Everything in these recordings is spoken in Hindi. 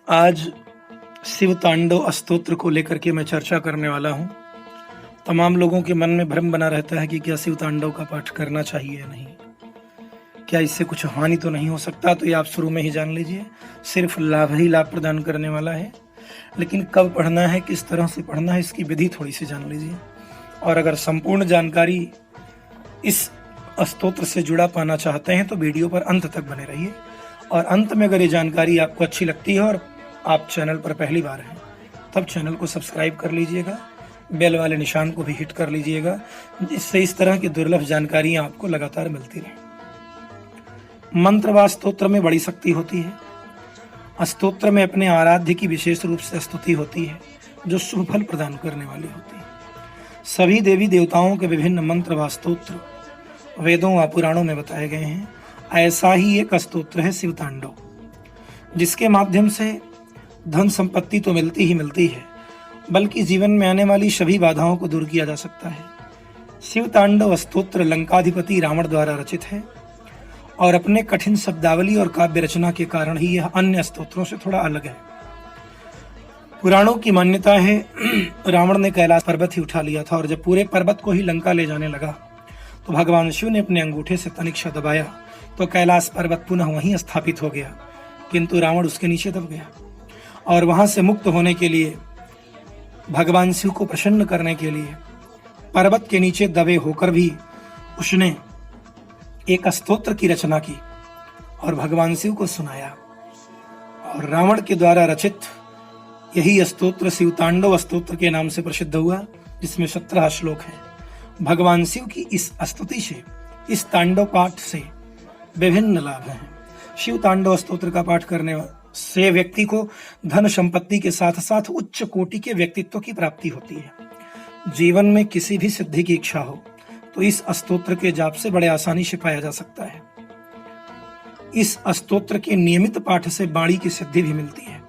आज शिव तांडव स्तोत्र को लेकर के मैं चर्चा करने वाला हूँ। तमाम लोगों के मन में भ्रम बना रहता है कि क्या शिव तांडव का पाठ करना चाहिए या नहीं, क्या इससे कुछ हानि तो नहीं हो सकता। तो ये आप शुरू में ही जान लीजिए, सिर्फ लाभ ही लाभ प्रदान करने वाला है। लेकिन कब पढ़ना है, किस तरह से पढ़ना है, इसकी विधि थोड़ी सी जान लीजिए। और अगर संपूर्ण जानकारी इस स्तोत्र से जुड़ा पाना चाहते हैं तो वीडियो पर अंत तक बने रहिए। और अंत में अगर ये जानकारी आपको अच्छी लगती है और आप चैनल पर पहली बार हैं, तब चैनल को सब्सक्राइब कर लीजिएगा, बेल वाले निशान को भी हिट कर लीजिएगा, जिससे इस तरह की दुर्लभ जानकारियां आपको लगातार मिलती रहे। मंत्र व स्तोत्र में बड़ी शक्ति होती है। स्तोत्र में अपने आराध्य की विशेष रूप से स्तुति होती है, जो शुभ फल प्रदान करने वाली होती है। सभी देवी देवताओं के विभिन्न मंत्र व स्तोत्र वेदों व पुराणों में बताए गए हैं। ऐसा ही एक स्तोत्र है शिव तांडव, जिसके माध्यम से धन संपत्ति तो मिलती ही मिलती है, बल्कि जीवन में आने वाली सभी बाधाओं को दूर किया जा सकता है। शिव तांडव स्तोत्र लंकाधिपति रावण द्वारा रचित है और अपने कठिन शब्दावली और काव्य रचना के कारण ही यह अन्य स्तोत्रों से थोड़ा अलग है। पुराणों की मान्यता है रावण ने कैलाश पर्वत ही उठा लिया था, और जब पूरे पर्वत को ही लंका ले जाने लगा तो भगवान शिव ने अपने अंगूठे से तनिक्षा दबाया तो कैलाश पर्वत पुनः वहीं स्थापित हो गया, किंतु रावण उसके नीचे दब गया। और वहां से मुक्त होने के लिए, भगवान शिव को प्रसन्न करने के लिए, पर्वत के नीचे दबे होकर भी उसने एक स्तोत्र की रचना की और भगवान शिव को सुनाया। और रावण के द्वारा रचित यही स्तोत्र शिव तांडव स्तोत्र के नाम से प्रसिद्ध हुआ, जिसमें 17 श्लोक हैं। भगवान शिव की इस स्तुति से, इस तांडव पाठ से विभिन्न लाभ हैं। शिव तांडव स्तोत्र का पाठ करने से व्यक्ति को धन संपत्ति के साथ साथ उच्च कोटि के व्यक्तित्व की प्राप्ति होती है। जीवन में किसी भी सिद्धि की इच्छा हो तो इस स्तोत्र के जाप से बड़े आसानी से पाया जा सकता है। इस स्तोत्र के नियमित पाठ से वाणी की सिद्धि भी मिलती है।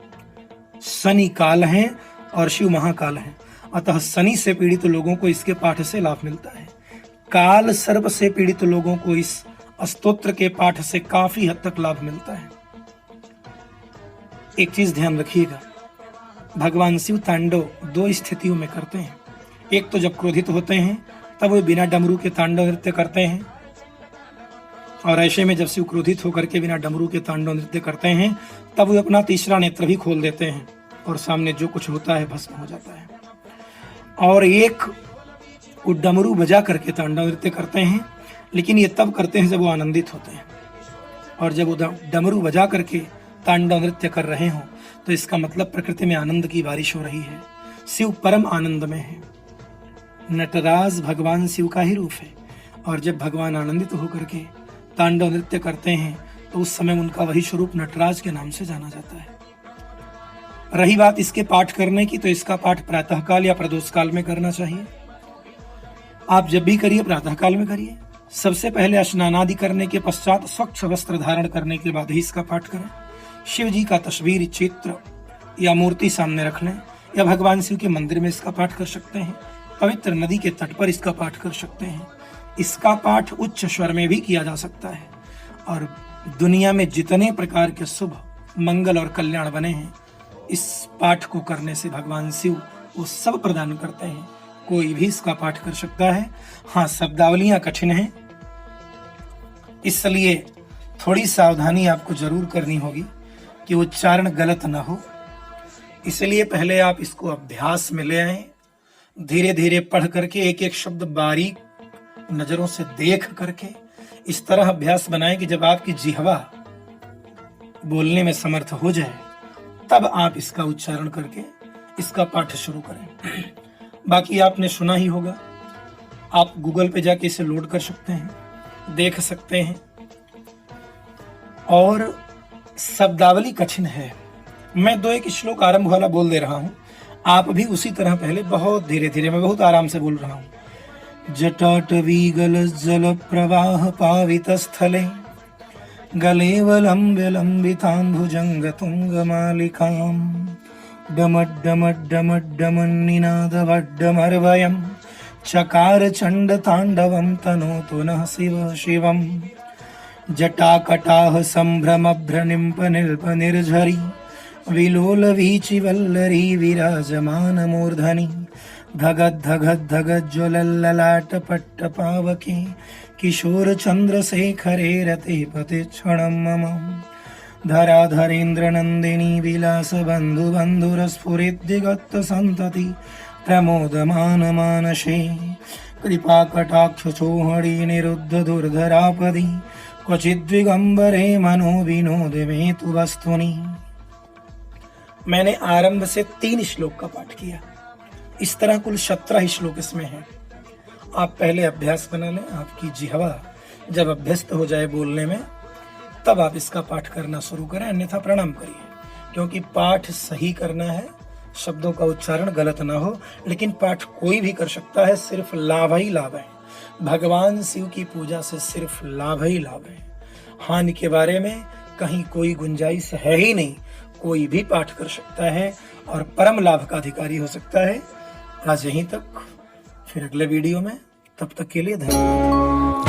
शनि काल है और शिव महाकाल है, अतः शनि से पीड़ित लोगों को इसके पाठ से लाभ मिलता है। काल सर्प से पीड़ित लोगों को इस स्तोत्र के पाठ से काफी हद तक लाभ मिलता है। एक चीज ध्यान रखिएगा, भगवान शिव तांडव 2 स्थितियों में करते हैं। एक तो जब क्रोधित होते हैं तब वे बिना डमरू के तांडव नृत्य करते हैं, और ऐसे में जब शिव क्रोधित होकर के बिना डमरू के तांडव नृत्य करते हैं तब वे अपना तीसरा नेत्र भी खोल देते हैं और सामने जो कुछ होता है भस्म हो जाता है। और एक वो डमरू बजा करके तांडव नृत्य करते हैं, लेकिन ये तब करते हैं जब वो आनंदित होते हैं। और जब वो डमरू बजा करके तांडव नृत्य कर रहे हों तो इसका मतलब प्रकृति में आनंद की बारिश हो रही है। शिव परम आनंद में है। नटराज भगवान शिव का ही रूप है, और जब भगवान आनंदित होकर के तांडव नृत्य करते हैं तो उस समय उनका वही स्वरूप नटराज के नाम से जाना जाता है। रही बात इसके पाठ करने की, तो इसका पाठ प्रातःकाल या प्रदोष काल में करना चाहिए। आप जब भी करिए प्रातःकाल में करिए। सबसे पहले स्नान आदि करने के पश्चात स्वच्छ वस्त्र धारण करने के बाद ही इसका पाठ करें। शिव जी का तस्वीर, चित्र या मूर्ति सामने रख लें, या भगवान शिव के मंदिर में इसका पाठ कर सकते हैं। पवित्र नदी के तट पर इसका पाठ कर सकते हैं। इसका पाठ उच्च स्वर में भी किया जा सकता है। और दुनिया में जितने प्रकार के शुभ, मंगल और कल्याण बने हैं, इस पाठ को करने से भगवान शिव वो सब प्रदान करते हैं। कोई भी इसका पाठ कर सकता है। हाँ, शब्दावलियां कठिन हैं, इसलिए थोड़ी सावधानी आपको जरूर करनी होगी कि उच्चारण गलत ना हो। इसलिए पहले आप इसको अभ्यास में ले आए, धीरे धीरे पढ़ करके एक एक शब्द बारीक नजरों से देख करके इस तरह अभ्यास बनाएं कि जब आपकी जिह्वा बोलने में समर्थ हो जाए तब आप इसका उच्चारण करके इसका पाठ शुरू करें। बाकी आपने सुना ही होगा, आप गूगल पे जाके इसे लोड कर सकते हैं, देख सकते हैं। और शब्दावली कठिन है। मैं 2-1 श्लोक आरंभ वाला बोल दे रहा हूं, आप भी उसी तरह पहले बहुत धीरे धीरे, मैं बहुत आराम से बोल रहा हूं। जटाटवीगल जल प्रवाह पावित स्थले गलेवलंब्य लंबितांभुजंग तुंग मालिकाम डमड्डमड्डमड्डमन्निनादवड्डमर्वयम् चकार चंड तांडवं तनोतु नः शिव शिवम् जटाकटाह संभ्रमभ्रनिम्प निल्प निर्झरी विलोलवीचिवल्लरी विराजमानमूर्धनि धगद्धगद्धगज्ज्वलल्ललाटपट्टपावके किशोरचन्द्रशेखरे रते पतिक्षणं मम धराधरेन्द्रनन्दिनी विलासबन्धुबन्धुरस्फुरिद्दिगत्तसन्तति प्रमोदमानमानसे कृपाकटाक्षचोहरी निरुद्धदुर्धरापदि क्वचिद्विगम्बरे मनो विनोदमे तु वस्तुनि। मैंने आरंभ से 3 श्लोक का पाठ किया। इस तरह कुल 17 श्लोक इसमें हैं। आप पहले अभ्यास बना लें। आपकी जिह्वा जब अभ्यस्त हो जाए बोलने में तब आप इसका पाठ करना शुरू करें, अन्यथा प्रणाम करिए, क्योंकि पाठ सही करना है, शब्दों का उच्चारण गलत ना हो। लेकिन पाठ कोई भी कर सकता है, सिर्फ लाभ ही लाभ है। भगवान शिव की पूजा से सिर्फ लाभ ही लाभ है। हानि के बारे में कहीं कोई गुंजाइश है ही नहीं। कोई भी पाठ कर सकता है और परम लाभ का अधिकारी हो सकता है। आज यहीं तक, फिर अगले वीडियो में। तब तक के लिए धन्यवाद।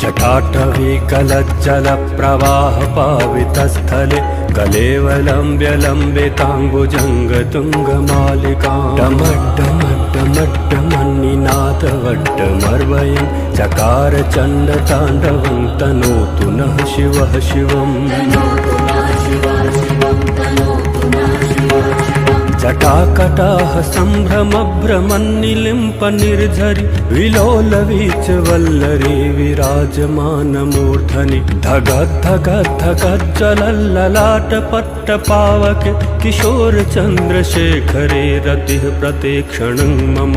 जटाटवी कलज्जल प्रवाह पावितस्थले कलेवलम्ब्य लम्बिताम्बुजङ्ग तुङ्गमालिकां डमड्डमड्डमड्डमन्निनाथवड्डमर्वयं चकार चण्डताण्डवं तनोतु नः शिवः शिवम्। जटाकटाह सम्भ्रमभ्रमन्निलिम्प निर्झरि विलोलवीचवल्लरी विराजमानमूर्धनि धगद्धगद्धगज्ज्वलल्ललाटपट्टपावके किशोरचन्द्रशेखरे रतिः प्रतीक्षणं मम।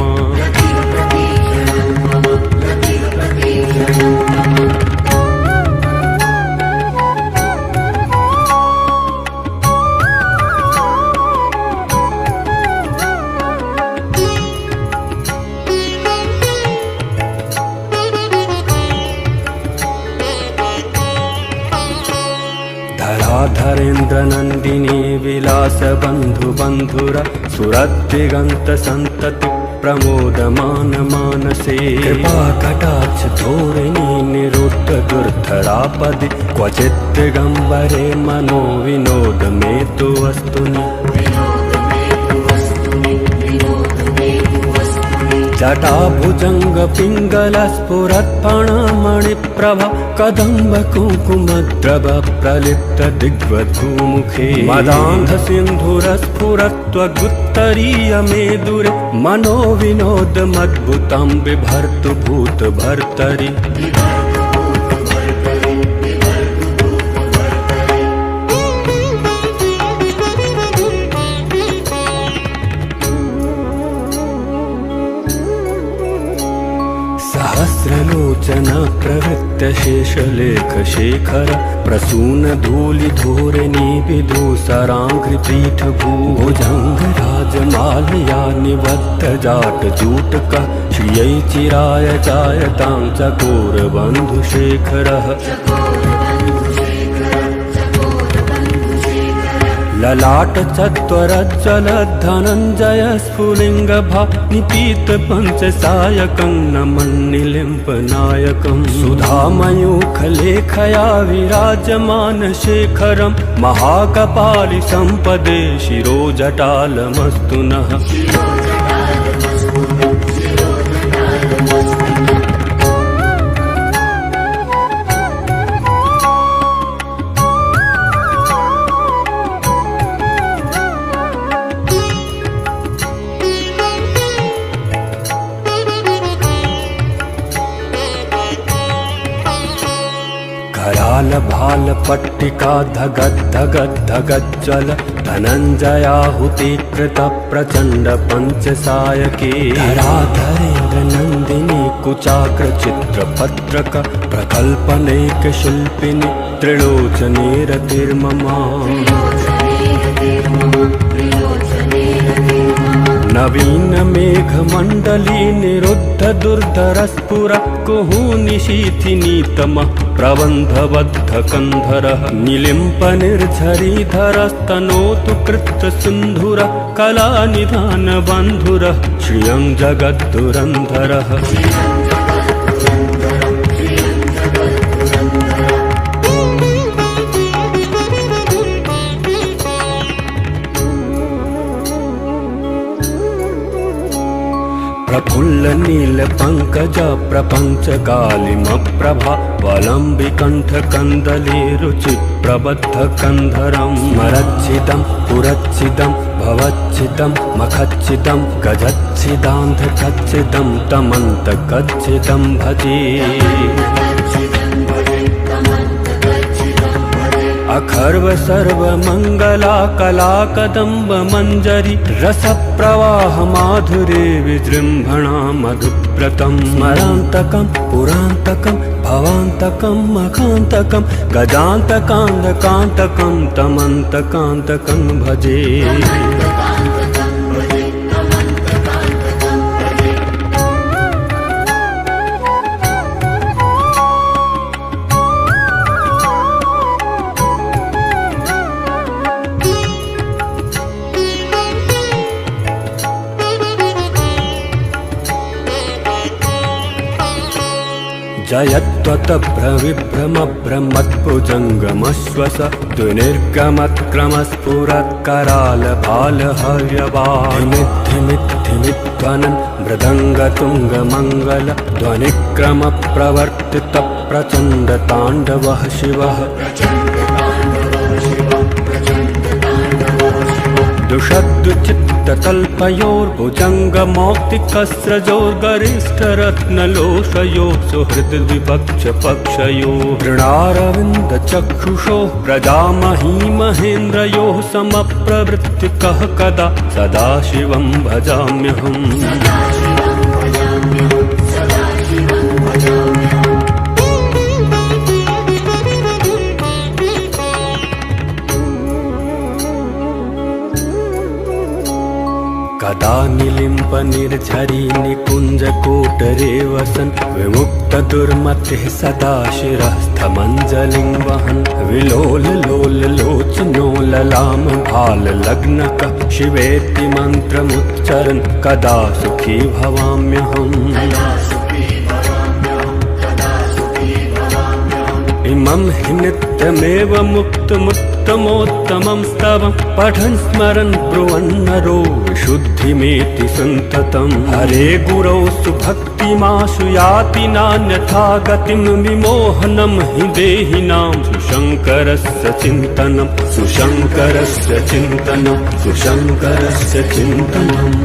धराधरेन्द्रनन्दिनी विलासबन्धुबन्धुर सुरद्दिगन्तसन्तति प्रमोदमानमानसे कृपाकटाक्ष धोरिणी निरुद्धदुर्धरापदि क्वचित् दिगम्बरे मनो विनोदमे तु वस्तुनि। जटाभुजङ्ग पिङ्गलस्फुरत्फणमणिप्रभा कदम्ब कुङ्कुमद्रव प्रलिप्त दिग्वधूमुखे मदान्ध सिन्धुरस्फुरत्वगुत्तरीय मेदुरे मनो विनोदमद्भुतं बिभर्तु भूतभर्तरि। सहस्रलोचन प्रवृत्त शेषलेख शेखर प्रसून धूलिधूरिणी विदूसराङ्घ्रिपीठ भुजङ्ग राजमालया निबद्ध जाट जूटक श्रियै चिराय जायतां चकोरबन्धुशेखरः। ललाट चत्वरज्ज्वल धनञ्जय स्फुलिङ्गभा निपीत पञ्चसायकं नमन्निलिम्पनायकं सुधामयूखलेखया विराजमान शेखरं महाकपालि सम्पदे शिरोजटालमस्तु नः। कराल भाल पट्टिका धगद्धगद्धगज्ज्वल धनञ्जयाहुतिकृत प्रचण्ड पञ्चसायके धराधरेन्द्र नन्दिनी कुचाग्र चित्रपत्रक प्रकल्पनेक शिल्पिनि त्रिलोचने रतिर्ममा। नवीन मेघमण्डली निरुद्ध दुर्धरस्फुर कुहूनिशीथिनीतमः प्रबन्धबद्ध कन्धरः निलिम्प निर्झरीधरस्तनोतु कृत्तसिन्धुर कलानिधान बन्धुरः श्रियं जगद्धुरन्धरः। प्रफुल्ल नील पंकज प्रपंच कालिमप्रभा वलम्बिकण्ठ कन्दले रुचि प्रबद्ध कंधरं स्मरच्छिदं पुरच्छिदं भवच्छिदं मखच्छिदं गजच्छिदान्धकच्छिदं तमन्तकच्छिदं भजे अखर्व सर्व मंगला कला कदम्ब मंजरी रस प्रवाह माधुरे विजृंभणा मधुव्रतं स्मरान्तकं पुरान्तकं भवान्तकं मखान्तकं गजान्तकान्तकान्तकं तमन्तकान्तकं भजे जयत्वत भ्रविभ्रम ब्रह्मत्भुजङ्गमश्वस द्विनिर्गमत्क्रमस्फुरत्कराल भाल हर्यवाधिमिद्धिमिद्धिमिध्वनन् मृदङ्गतुङ्गमङ्गल ध्वनिक्रम प्रवर्तित प्रचण्ड ताण्डवः शिवः दुषद्दुचित्ततल्पयोर्भुजङ्गमौक्तिकस्रजोर्गरिष्ठरत्नलोषयो सुहृद्विपक्षपक्षयोः तृणारविन्दचक्षुषोः प्रजामही महेन्द्रयोः समप्रवृत्तिकः कदा सदाशिवं भजाम्यहम् कदा निलिम्प निर्झरी निकुञ्ज कोटरे वसन् विमुक्त दुर्मतिः सदा शिरस्थमञ्जलिं वहन् विलोल लोल लोचनो ललाम भाल लग्नकः शिवेति मन्त्रमुच्चरन् कदा सुखी भवाम्यहम् इमं हि नित्यमेव मुक्तमुत्तमोत्तमं स्तवं पठन् स्मरन् ब्रुवन्नरो विशुद्धिमेति सन्ततं हरे गुरौ सुभक्तिमाशु याति नान्यथा गतिं विमोहनं हि देहिनां सुशङ्करस्य चिन्तनं सुशङ्करस्य चिन्तनं सुशङ्करस्य चिन्तनम्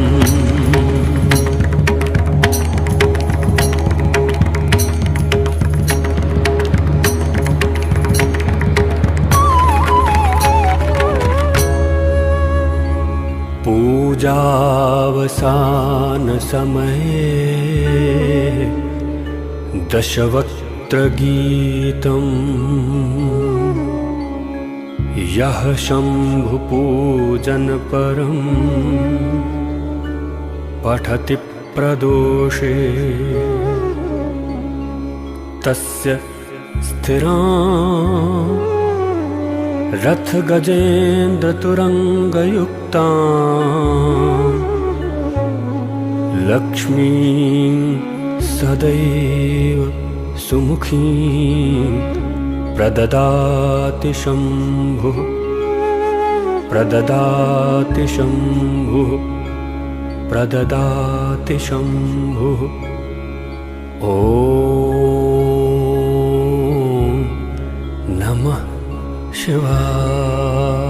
पूजावसान समये दशवक्त्र गीतम् यः शम्भुपूजन परं पठति प्रदोषे तस्य स्थिरा रथ गजेन्द्र तुरंगयुक्ता लक्ष्मीं सदैव सुमुखीं प्रददाति शम्भुः प्रददाति शम्भुः प्रददाति शम्भुः ॐ नमः शिवाय।